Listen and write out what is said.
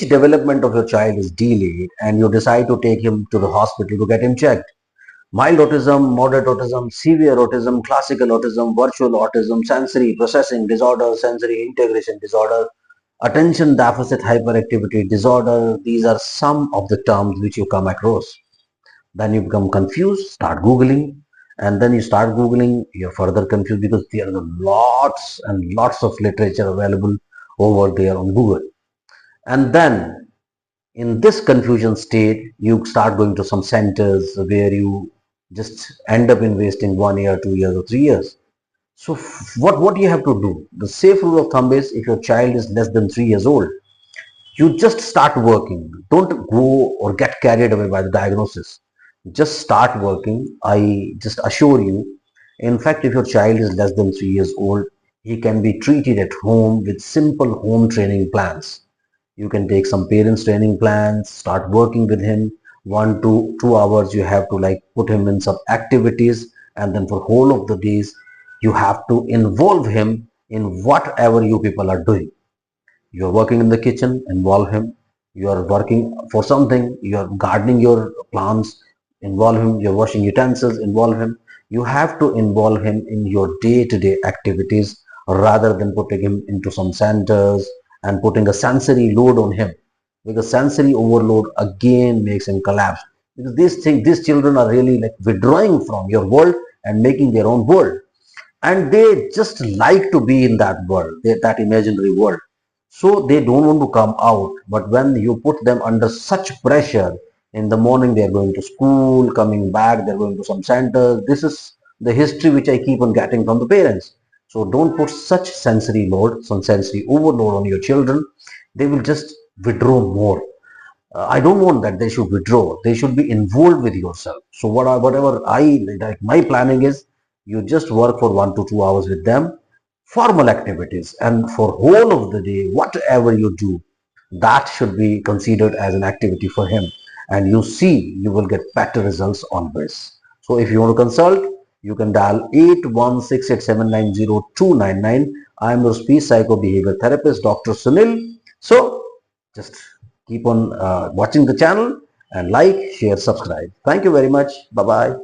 development of your child is delayed and you decide to take him to the hospital to get him checked. Mild autism, moderate autism, severe autism, classical autism, virtual autism, sensory processing disorder, sensory integration disorder, attention deficit hyperactivity disorder. These are some of the terms which you come across. Then you become confused, start Googling, and then you start Googling, you're further confused because there are lots and lots of literature available over there on Google. And then in this confusion state, you start going to some centers where you just end up in wasting 1 year, 2 years, or 3 years. So what you have to do? The safe rule of thumb is if your child is less than 3 years old, you just start working. Don't go or get carried away by the diagnosis. Just start working. I just assure you. In fact, if your child is less than 3 years old, he can be treated at home with simple home training plans. You can take some parents training plans, start working with him. 1 to 2 hours you have to like put him in some activities, and then for whole of the days you have to involve him in whatever you people are doing. You are working in the kitchen, involve him. You are working for something, you are gardening your plants, involve him. You're washing utensils, involve him. You have to involve him in your day-to-day activities rather than putting him into some centers and putting a sensory load on him, because sensory overload again makes him collapse, because these children are really like withdrawing from your world and making their own world, and they just like to be in that world, that imaginary world. So they don't want to come out. But when you put them under such pressure, in the morning they are going to school, coming back they're going to some centers. This is the history which I keep on getting from the parents. So don't put such sensory load, some sensory overload on your children. They will just withdraw more. I don't want that they should withdraw. They should be involved with yourself. So whatever I like, my planning is you just work for 1 to 2 hours with them, formal activities, and for whole of the day, whatever you do, that should be considered as an activity for him. And you see, you will get better results on this. So if you want to consult, you can dial 8168790299. I am your speech psycho behavior therapist, Dr. Sunil. So just keep on watching the channel and like, share, subscribe. Thank you very much. Bye bye.